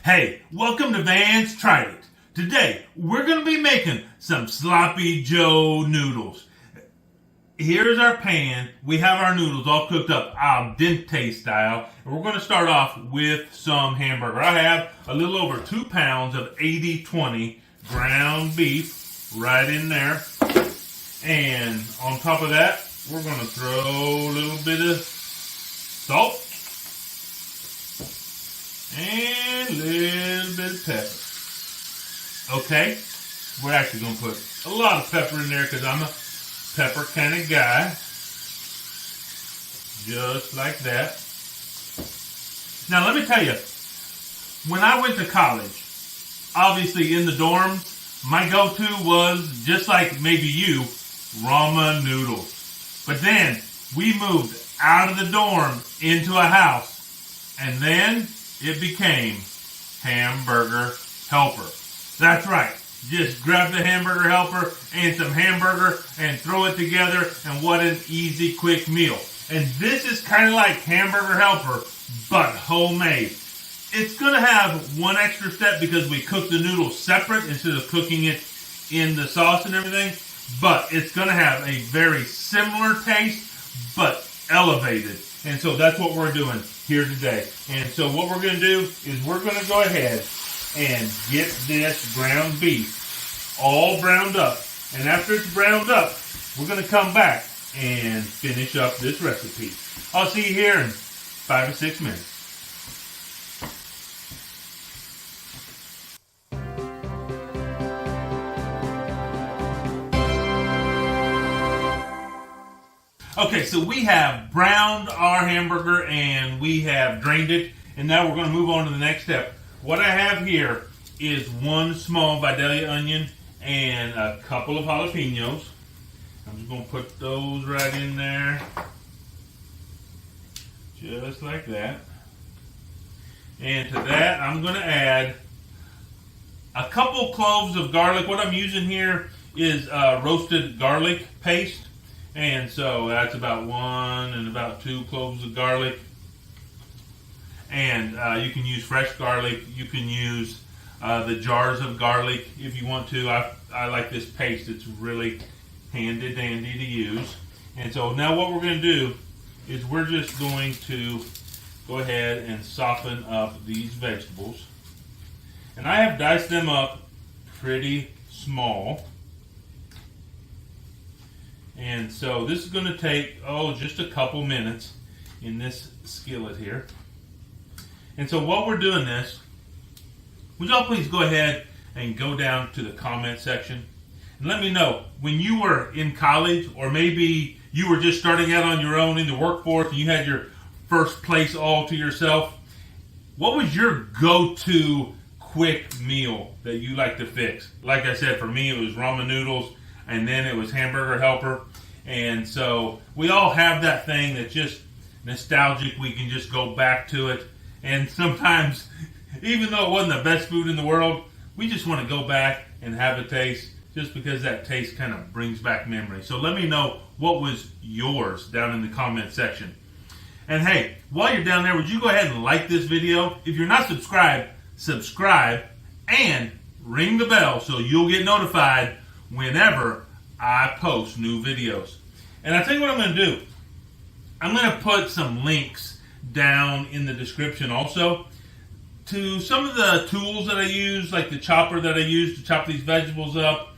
Hey, welcome to Vance Tried It. Today, we're going to be making some sloppy Joe noodles. Here's our pan. We have our noodles all cooked up al dente style. And we're going to start off with some hamburger. I have a little over 2 pounds of 80-20 ground beef right in there. And on top of that, we're going to throw a little bit of salt. And a little bit of pepper. Okay, we're actually going to put a lot of pepper in there because I'm a pepper kind of guy. Just like that. Now let me tell you, when I went to college, obviously in the dorms, my go-to was, just like maybe you, ramen noodles. But then we moved out of the dorm into a house, and then it became Hamburger Helper. That's right. Just grab the Hamburger Helper and some hamburger and throw it together, and what an easy, quick meal. And this is kind of like Hamburger Helper, but homemade. It's going to have one extra step because we cook the noodles separate instead of cooking it in the sauce and everything. But it's going to have a very similar taste, but elevated. And so that's what we're doing here today. And so what we're going to do is we're going to go ahead and get this ground beef all browned up. And after it's browned up, we're going to come back and finish up this recipe. I'll see you here in 5 or 6 minutes. Okay, so we have browned our hamburger and we have drained it, and now we're going to move on to the next step. What I have here is 1 small Vidalia onion and a couple of jalapenos. I'm just going to put those right in there, just like that. And to that, I'm going to add a couple cloves of garlic. What I'm using here is roasted garlic paste. And so that's about 1 and about 2 cloves of garlic. And you can use fresh garlic. You can use the jars of garlic if you want to. I like this paste. It's really handy dandy to use. And so now what we're going to do is we're just going to go ahead and soften up these vegetables. And I have diced them up pretty small. And so this is going to take, just a couple minutes in this skillet here. And so while we're doing this, would y'all please go ahead and go down to the comment section and let me know, when you were in college, or maybe you were just starting out on your own in the workforce and you had your first place all to yourself, what was your go-to quick meal that you like to fix? Like I said, for me it was ramen noodles, and then it was Hamburger Helper. And so we all have that thing that's just nostalgic. We can just go back to it. And sometimes, even though it wasn't the best food in the world, we just want to go back and have a taste, just because that taste kind of brings back memories. So let me know what was yours down in the comment section. And hey, while you're down there, would you go ahead and like this video? If you're not subscribed, subscribe and ring the bell so you'll get notified whenever I post new videos. And I tell you what I'm going to do. I'm going to put some links down in the description also to some of the tools that I use, like the chopper that I use to chop these vegetables up.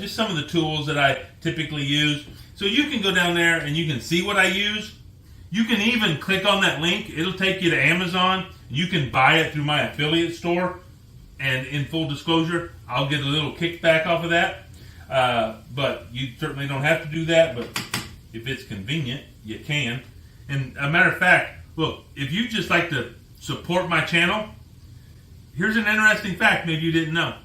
Just some of the tools that I typically use. So you can go down there and you can see what I use. You can even click on that link. It'll take you to Amazon. You can buy it through my affiliate store. And in full disclosure, I'll get a little kickback off of that. But you certainly don't have to do that. But if it's convenient, you can. And a matter of fact, look, if you just like to support my channel, here's an interesting fact maybe you didn't know.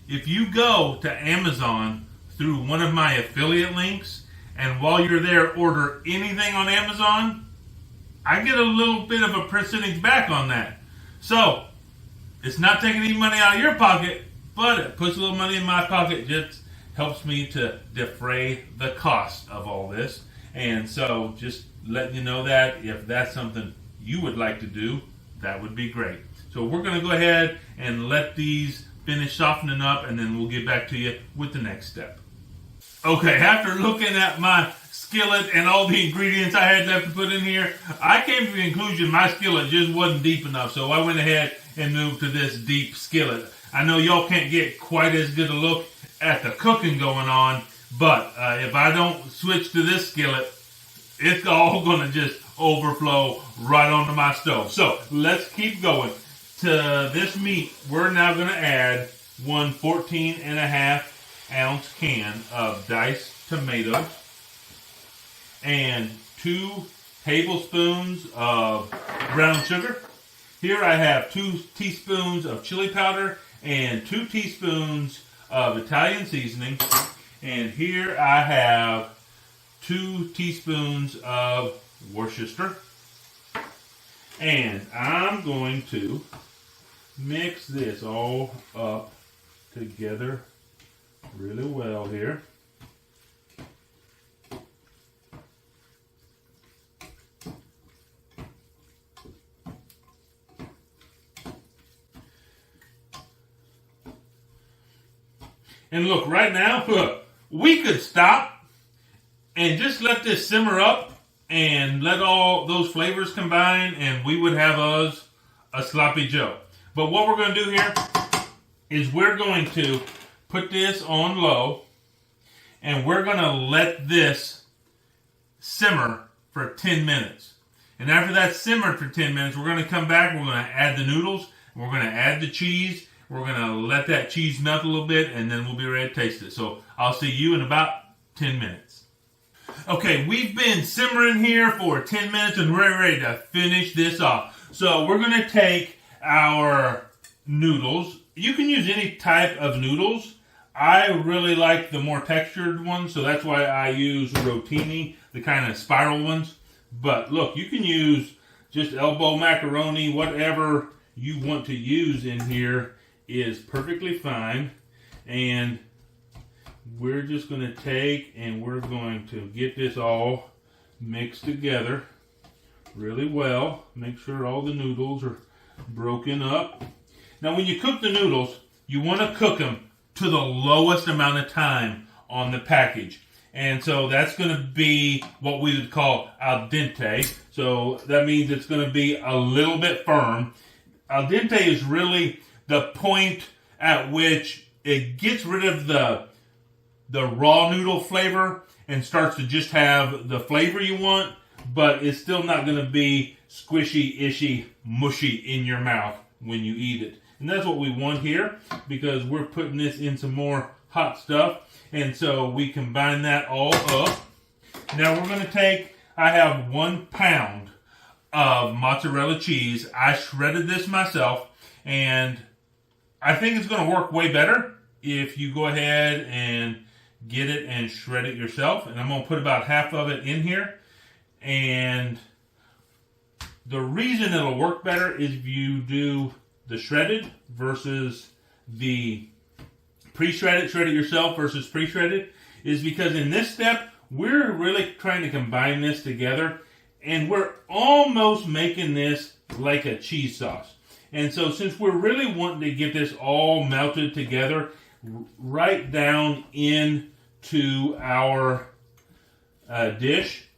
If you go to Amazon through one of my affiliate links, and while you're there order anything on Amazon, I get a little bit of a percentage back on that. So it's not taking any money out of your pocket, but it puts a little money in my pocket. Just helps me to defray the cost of all this. And so just letting you know that if that's something you would like to do, that would be great. So we're going to go ahead and let these finish softening up, and then we'll get back to you with the next step. Okay, after looking at my skillet and all the ingredients I had left to put in here, I came to the conclusion my skillet just wasn't deep enough. So I went ahead and moved to this deep skillet. I know y'all can't get quite as good a look at the cooking going on, but if I don't switch to this skillet, it's all going to just overflow right onto my stove. So let's keep going. To this meat, we're now going to add one 14.5-ounce can of diced tomatoes and 2 tablespoons of brown sugar. Here I have 2 teaspoons of chili powder and 2 teaspoons of Italian seasoning. And here I have 2 teaspoons of Worcestershire. And I'm going to mix this all up together really well here. And look, right now, look, we could stop and just let this simmer up and let all those flavors combine, and we would have us a sloppy Joe. But what we're going to do here is we're going to put this on low, and we're going to let this simmer for 10 minutes. And after that simmered for 10 minutes, we're going to come back, we're going to add the noodles, we're going to add the cheese, we're going to let that cheese melt a little bit, and then we'll be ready to taste it. So I'll see you in about 10 minutes. Okay, we've been simmering here for 10 minutes, and we're ready to finish this off. So we're going to take our noodles. You can use any type of noodles. I really like the more textured ones, so that's why I use rotini, the kind of spiral ones. But look, you can use just elbow macaroni, whatever you want to use in here is perfectly fine. And we're just going to take and we're going to get this all mixed together really well. Make sure all the noodles are broken up. Now when you cook the noodles, you want to cook them to the lowest amount of time on the package. And so that's going to be what we would call al dente. So that means it's going to be a little bit firm. Al dente is really the point at which it gets rid of the raw noodle flavor and starts to just have the flavor you want, but it's still not going to be squishy, ishy, mushy in your mouth when you eat it. And that's what we want here, because we're putting this in some more hot stuff. And so we combine that all up. Now we're going to take, I have 1 pound of mozzarella cheese. I shredded this myself, and I think it's going to work way better if you go ahead and get it and shred it yourself. And I'm going to put about half of it in here. And the reason it'll work better is if you do the shredded versus the pre-shredded, shred it yourself versus pre-shredded, is because in this step, we're really trying to combine this together, and we're almost making this like a cheese sauce. And so since we're really wanting to get this all melted together right down into our dish,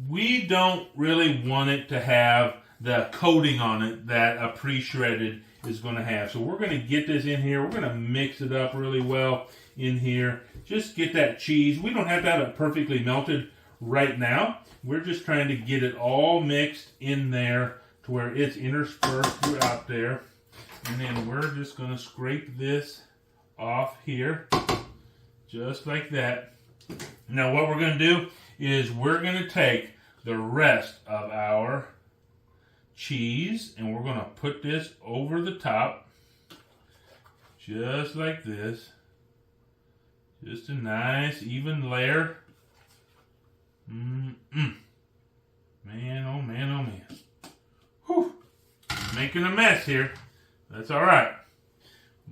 we don't really want it to have the coating on it that a pre-shredded is going to have. So we're going to get this in here. We're going to mix it up really well in here. Just get that cheese. We don't have to have it perfectly melted right now. We're just trying to get it all mixed in there to where it's interspersed throughout there. And then we're just going to scrape this off here just like that. Now what we're going to do is we're going to take the rest of our cheese and we're going to put this over the top just like this. Just a nice even layer. Man, oh man, oh man. Whew. Making a mess here. That's alright.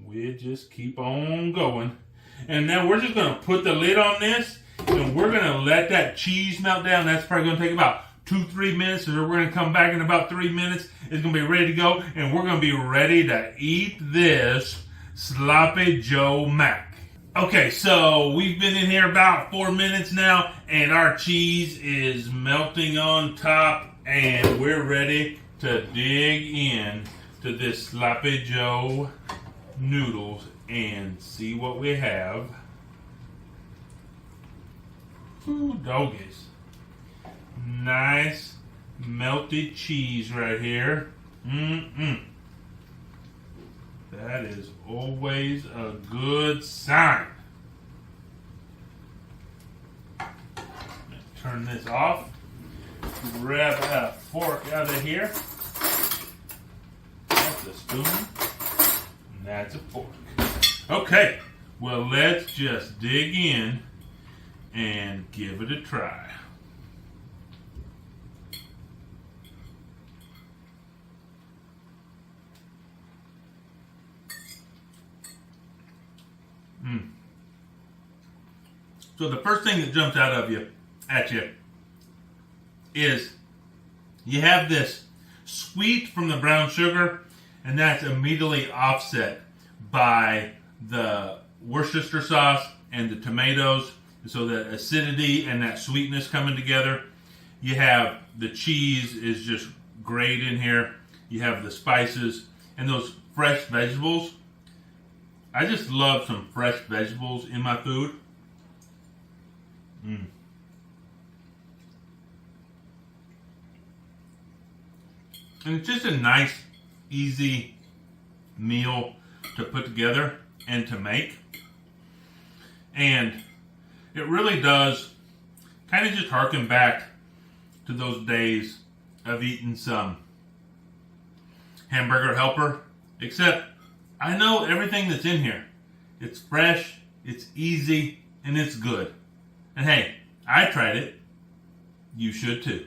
We'll just keep on going. And now we're just going to put the lid on this and we're going to let that cheese melt down. That's probably going to take about 2-3 minutes, or we're going to come back in about 3 minutes. It's going to be ready to go, and we're going to be ready to eat this Sloppy Joe Mac. Okay, so we've been in here about 4 minutes now, and our cheese is melting on top, and we're ready to dig in to this Sloppy Joe noodles and see what we have. Ooh, doggies. Nice melted cheese right here. That is always a good sign. Turn this off. Grab a fork out of here. That's a spoon. And that's a fork. Okay, well, let's just dig in and give it a try. So the first thing that jumps out at you is you have this sweet from the brown sugar, and that's immediately offset by the Worcestershire sauce and the tomatoes. So the acidity and that sweetness coming together. You have the cheese is just great in here. You have the spices and those fresh vegetables. I just love some fresh vegetables in my food. And it's just a nice, easy meal to put together and to make. And it really does kind of just harken back to those days of eating some Hamburger Helper. Except I know everything that's in here. It's fresh, it's easy, and it's good. And hey, I tried it. You should too.